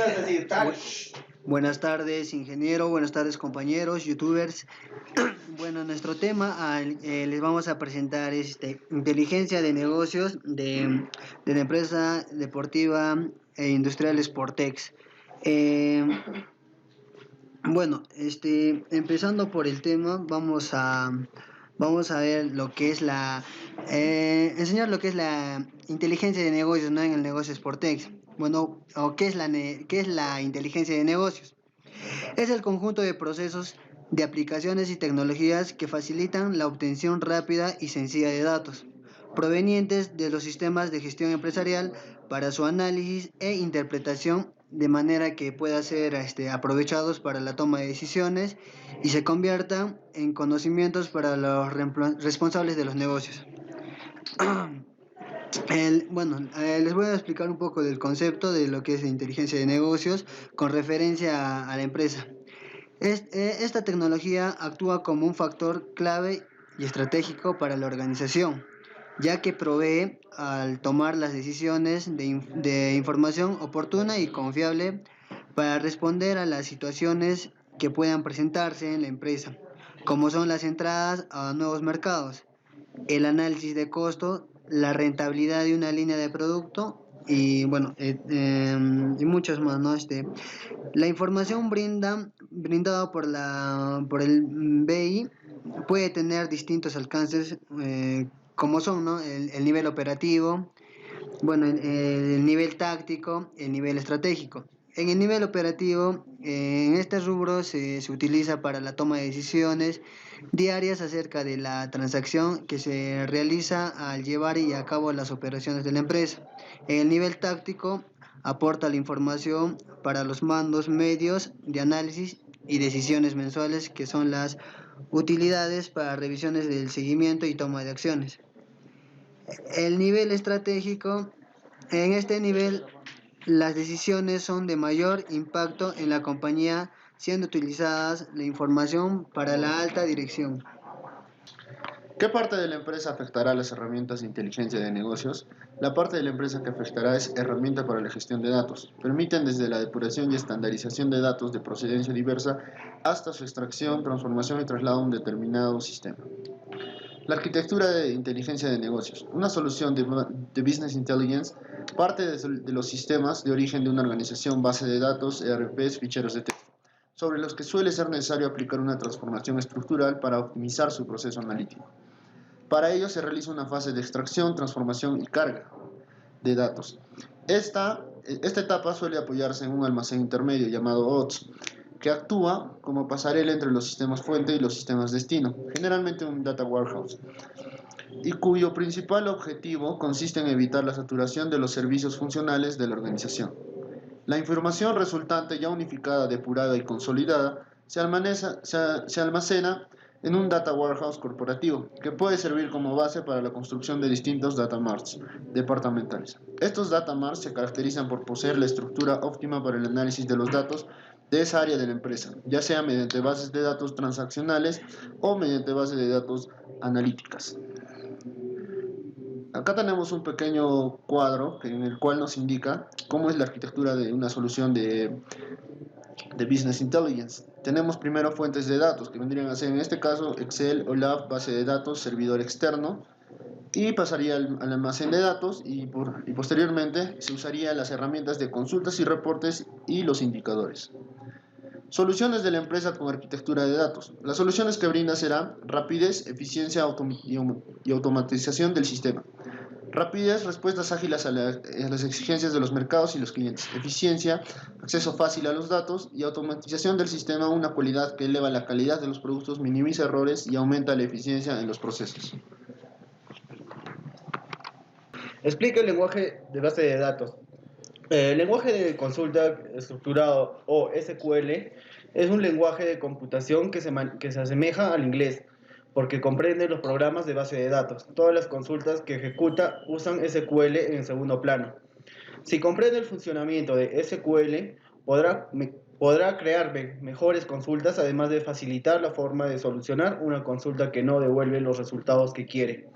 vas a decir tal. Buenas tardes, ingeniero. Buenas tardes, compañeros, youtubers. Bueno, nuestro tema les vamos a presentar inteligencia de negocios de la empresa deportiva e industrial Sportex. Bueno, empezando por el tema, vamos a ver lo que es enseñar lo que es la inteligencia de negocios, ¿no? En el negocio Sportex. Bueno, o qué es la inteligencia de negocios. Es el conjunto de procesos, de aplicaciones y tecnologías que facilitan la obtención rápida y sencilla de datos provenientes de los sistemas de gestión empresarial para su análisis e interpretación de manera que puedan ser aprovechados para la toma de decisiones y se conviertan en conocimientos para los responsables de los negocios. Les voy a explicar un poco del concepto de lo que es la inteligencia de negocios con referencia a la empresa. Esta tecnología actúa como un factor clave y estratégico para la organización, ya que provee al tomar las decisiones de información oportuna y confiable para responder a las situaciones que puedan presentarse en la empresa, como son las entradas a nuevos mercados, el análisis de costo, la rentabilidad de una línea de producto y y muchos más, ¿no? La información brindada por el BI puede tener distintos alcances, como son, ¿no? El nivel operativo, el nivel táctico, el nivel estratégico. En el nivel operativo, en este rubro se utiliza para la toma de decisiones diarias acerca de la transacción que se realiza al llevar y a cabo las operaciones de la empresa. En el nivel táctico, aporta la información para los mandos medios de análisis y decisiones mensuales que son las utilidades para revisiones del seguimiento y toma de acciones. El nivel estratégico, en este nivel las decisiones son de mayor impacto en la compañía, siendo utilizadas la información para la alta dirección. ¿Qué parte de la empresa afectará las herramientas de inteligencia de negocios? La parte de la empresa que afectará es herramienta para la gestión de datos. Permiten desde la depuración y estandarización de datos de procedencia diversa hasta su extracción, transformación y traslado a un determinado sistema. La arquitectura de inteligencia de negocios. Una solución de Business Intelligence parte de los sistemas de origen de una organización, base de datos, ERPs, ficheros de texto, sobre los que suele ser necesario aplicar una transformación estructural para optimizar su proceso analítico. Para ello se realiza una fase de extracción, transformación y carga de datos. Esta etapa suele apoyarse en un almacén intermedio llamado OTS, que actúa como pasarela entre los sistemas fuente y los sistemas destino, generalmente un data warehouse, y cuyo principal objetivo consiste en evitar la saturación de los servicios funcionales de la organización. La información resultante ya unificada, depurada y consolidada se almacena en un data warehouse corporativo, que puede servir como base para la construcción de distintos data marts departamentales. Estos data marts se caracterizan por poseer la estructura óptima para el análisis de los datos de esa área de la empresa, ya sea mediante bases de datos transaccionales o mediante bases de datos analíticas. Acá tenemos un pequeño cuadro en el cual nos indica cómo es la arquitectura de una solución de Business Intelligence. Tenemos primero fuentes de datos, que vendrían a ser en este caso Excel, OLAP, base de datos, servidor externo, y pasaría al almacén de datos y posteriormente se usarían las herramientas de consultas y reportes y los indicadores. Soluciones de la empresa con arquitectura de datos. Las soluciones que brinda serán rapidez, eficiencia y automatización del sistema. Rapidez, respuestas ágiles a las exigencias de los mercados y los clientes. Eficiencia, acceso fácil a los datos y automatización del sistema, una cualidad que eleva la calidad de los productos, minimiza errores y aumenta la eficiencia en los procesos. Explica el lenguaje de base de datos. El lenguaje de consulta estructurado o SQL es un lenguaje de computación que se asemeja al inglés, porque comprende los programas de base de datos. Todas las consultas que ejecuta usan SQL en segundo plano. Si comprende el funcionamiento de SQL, podrá crear mejores consultas, además de facilitar la forma de solucionar una consulta que no devuelve los resultados que quiere.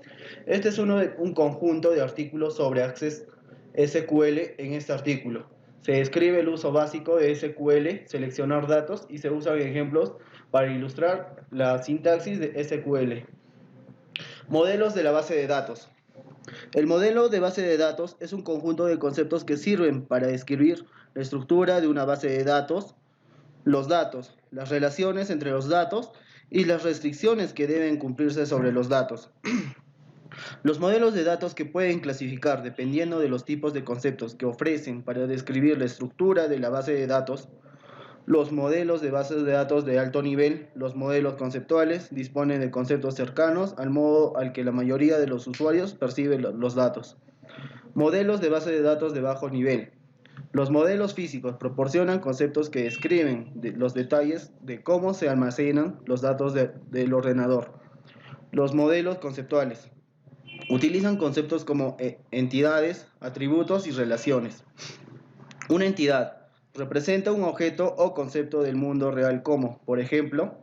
Este es un conjunto de artículos sobre Access SQL en este artículo. Se describe el uso básico de SQL, seleccionar datos, y se usan ejemplos para ilustrar la sintaxis de SQL. Modelos de la base de datos. El modelo de base de datos es un conjunto de conceptos que sirven para describir la estructura de una base de datos, los datos, las relaciones entre los datos y las restricciones que deben cumplirse sobre los datos. Los modelos de datos que pueden clasificar dependiendo de los tipos de conceptos que ofrecen para describir la estructura de la base de datos. Los modelos de bases de datos de alto nivel, los modelos conceptuales, disponen de conceptos cercanos al modo al que la mayoría de los usuarios perciben los datos. Modelos de base de datos de bajo nivel. Los modelos físicos proporcionan conceptos que describen los detalles de cómo se almacenan los datos del ordenador. Los modelos conceptuales utilizan conceptos como entidades, atributos y relaciones. Una entidad representa un objeto o concepto del mundo real como, por ejemplo,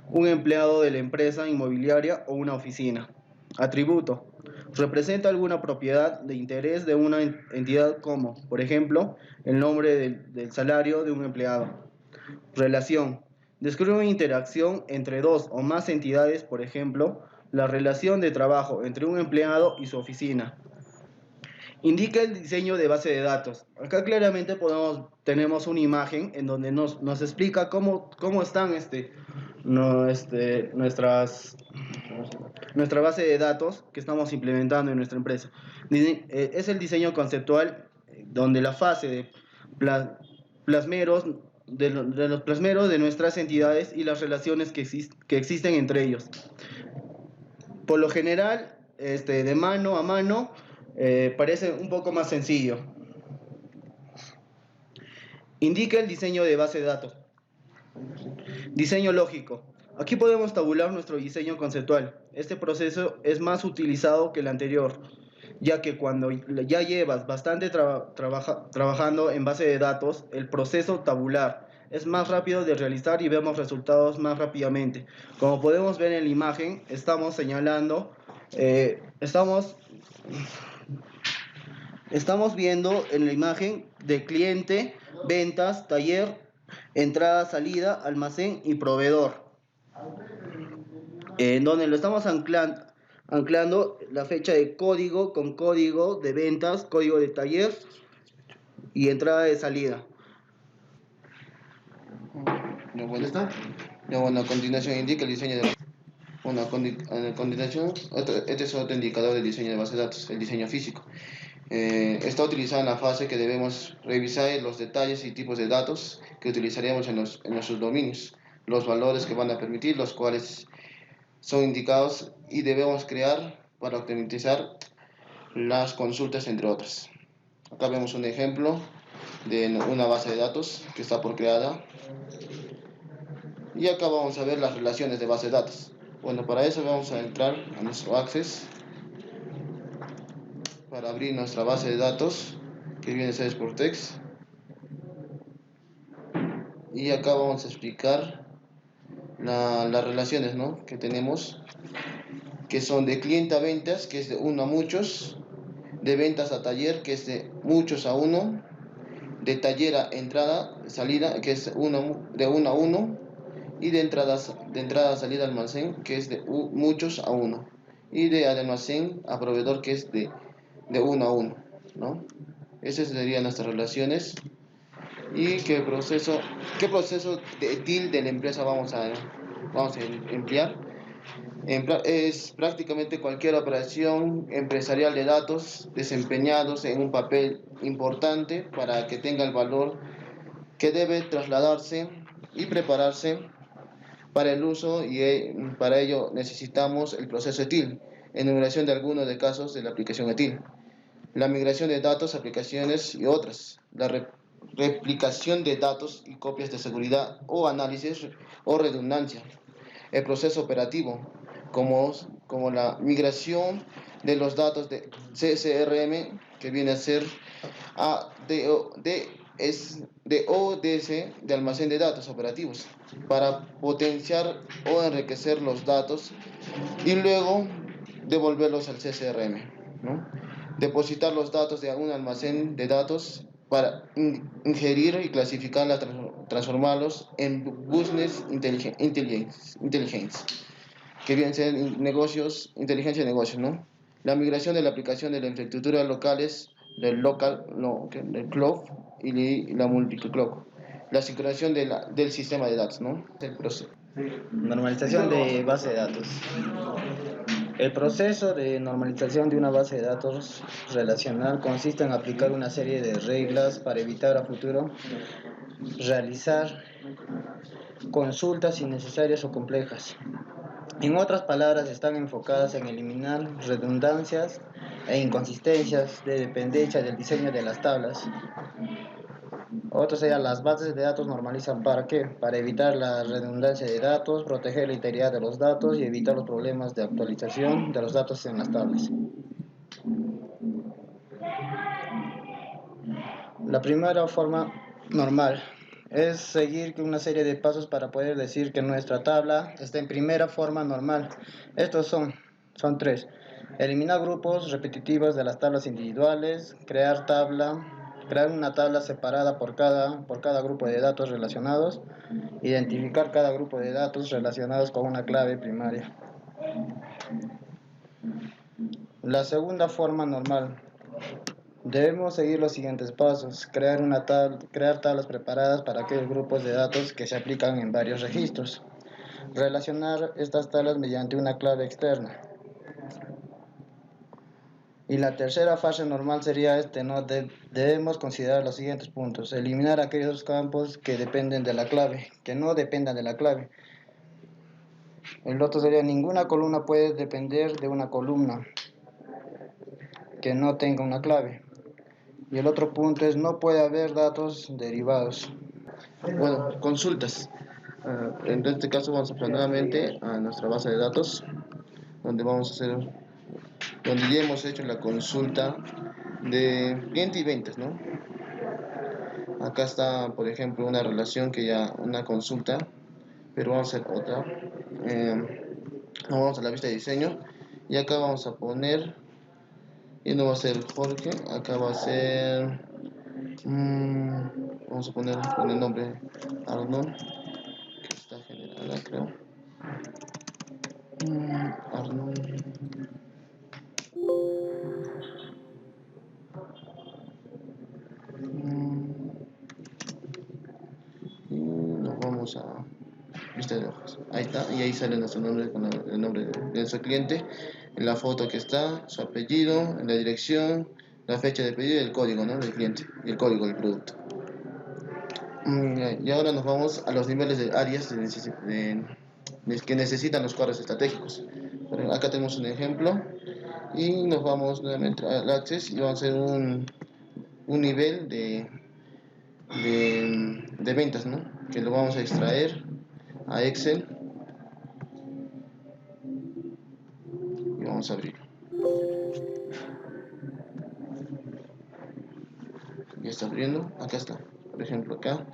un empleado de la empresa inmobiliaria o una oficina. Atributo representa alguna propiedad de interés de una entidad como, por ejemplo, el nombre del salario de un empleado. Relación describe una interacción entre dos o más entidades, por ejemplo, la relación de trabajo entre un empleado y su oficina. Indica el diseño de base de datos. Acá claramente tenemos una imagen en donde nos explica cómo están nuestra base de datos que estamos implementando en nuestra empresa. Es el diseño conceptual donde la fase de plasmeros de los plasmeros de nuestras entidades y las relaciones que existen entre ellos. Por lo general, de mano a mano, parece un poco más sencillo. Indica el diseño de base de datos. Diseño lógico. Aquí podemos tabular nuestro diseño conceptual. Este proceso es más utilizado que el anterior, ya que cuando ya llevas bastante trabajando en base de datos, el proceso tabular es más rápido de realizar y vemos resultados más rápidamente. Como podemos ver en la imagen, estamos señalando, estamos viendo en la imagen de cliente, ventas, taller, entrada, salida, almacén y proveedor, en donde lo estamos anclando la fecha de código con código de ventas, código de taller y entrada de salida. Bueno, a continuación indica el diseño de... Bueno, a continuación, este es otro indicador del diseño de base de datos, el diseño físico. Está utilizada en la fase que debemos revisar los detalles y tipos de datos que utilizaremos en nuestros dominios, los valores que van a permitir, los cuales son indicados y debemos crear para optimizar las consultas, entre otras. Acá vemos un ejemplo de una base de datos que está por creada. Y acá vamos a ver las relaciones de base de datos. Bueno, para eso vamos a entrar a nuestro Access para abrir nuestra base de datos que viene a ser Sportex. Y acá vamos a explicar las relaciones, ¿no?, que tenemos, que son de cliente a ventas, que es de uno a muchos, de ventas a taller, que es de muchos a uno, de taller a entrada, salida, que es de uno a uno, y de entrada a salida almacén, que es de muchos a uno, y de almacén a proveedor, que es de uno a uno, ¿no? Esas serían nuestras relaciones. ¿Y qué proceso de TIL de la empresa vamos a emplear? Es prácticamente cualquier operación empresarial de datos desempeñados en un papel importante para que tenga el valor que debe trasladarse y prepararse para el uso, y para ello necesitamos el proceso ETIL, enumeración de algunos de casos de la aplicación ETIL, la migración de datos, aplicaciones y otras, la replicación de datos y copias de seguridad o análisis o redundancia, el proceso operativo, como la migración de los datos de CSRM, que viene a ser de ODS, de almacén de datos operativos, para potenciar o enriquecer los datos y luego devolverlos al CSRM, ¿no? Depositar los datos de un almacén de datos para ingerir y clasificar, transformarlos en business intelligence, que vienen a ser negocios, inteligencia de negocios, ¿no? La migración de la aplicación de la infraestructura locales del cloud y la multicloud. La sincronización del sistema de datos, ¿no? El proceso. Normalización de base de datos. El proceso de normalización de una base de datos relacional consiste en aplicar una serie de reglas para evitar a futuro realizar consultas innecesarias o complejas. En otras palabras, están enfocadas en eliminar redundancias e inconsistencias de dependencia del diseño de las tablas. Otro sería las bases de datos normalizan ¿para qué? Para evitar la redundancia de datos, proteger la integridad de los datos y evitar los problemas de actualización de los datos en las tablas. La primera forma normal es seguir una serie de pasos para poder decir que nuestra tabla está en primera forma normal. Estos son tres. Eliminar grupos repetitivos de las tablas individuales, crear una tabla separada por cada grupo de datos relacionados, identificar cada grupo de datos relacionados con una clave primaria. La segunda forma normal. Debemos seguir los siguientes pasos. Crear tablas preparadas para aquellos grupos de datos que se aplican en varios registros. Relacionar estas tablas mediante una clave externa. Y la tercera fase normal sería debemos considerar los siguientes puntos. Eliminar aquellos campos que dependen de la clave, que no dependan de la clave. El otro sería ninguna columna puede depender de una columna que no tenga una clave. Y el otro punto es no puede haber datos derivados. Bueno, consultas. En este caso vamos a pasar nuevamente a nuestra base de datos, donde ya hemos hecho la consulta de cliente y ventas, ¿no? Acá está, por ejemplo, una relación una consulta, pero vamos a hacer otra. Vamos a la vista de diseño y acá vamos a poner, y no va a ser Jorge, acá va a ser, vamos a poner con el nombre Arnold, que está generada, creo. Arnold. Y nos vamos a lista de hojas. Ahí está, y ahí sale nuestro nombre con el nombre de nuestro cliente, en la foto que está, su apellido, en la dirección, la fecha de pedido y el código, ¿no?, del cliente y el código del producto. Y ahora nos vamos a los niveles de áreas que necesitan los cuadros estratégicos. Acá tenemos un ejemplo y nos vamos nuevamente al Access y vamos a hacer un nivel de ventas, ¿no?, que lo vamos a extraer a Excel y vamos a abrirlo. Ya está abriendo, acá está, por ejemplo acá,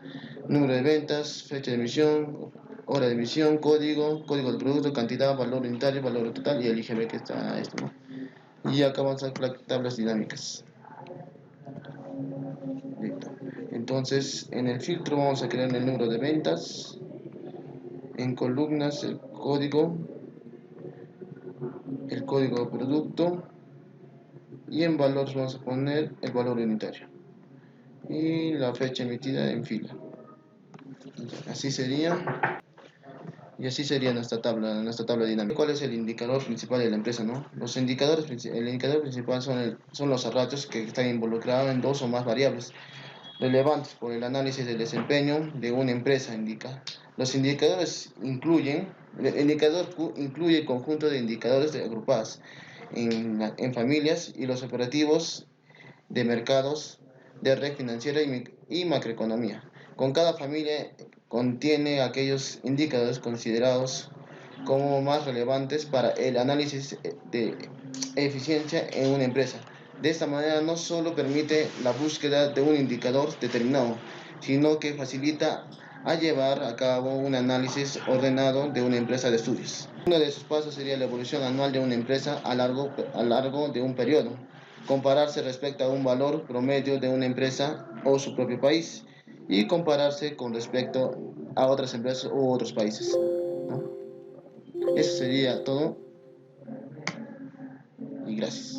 número de ventas, fecha de emisión, hora de emisión, código del producto, cantidad, valor unitario, valor total y el IGB que está esto, ¿no? Y acá vamos a hacer tablas dinámicas. Listo. Entonces en el filtro vamos a crear el número de ventas, en columnas el código del producto y en valores vamos a poner el valor unitario y la fecha emitida en fila. Así sería, y así sería nuestra tabla dinámica. ¿Cuál es el indicador principal de la empresa, no? El indicador principal son los ratios que están involucrados en dos o más variables relevantes por el análisis del desempeño de una empresa. Los indicadores el indicador Q incluye el conjunto de indicadores agrupados en familias y los operativos de mercados, de red financiera y macroeconomía. Con cada familia contiene aquellos indicadores considerados como más relevantes para el análisis de eficiencia en una empresa. De esta manera no solo permite la búsqueda de un indicador determinado, sino que facilita a llevar a cabo un análisis ordenado de una empresa de estudios. Uno de sus pasos sería la evolución anual de una empresa a largo de un periodo. compararse respecto a un valor promedio de una empresa o su propio país y compararse con respecto a otras empresas u otros países, ¿no? Eso sería todo y gracias.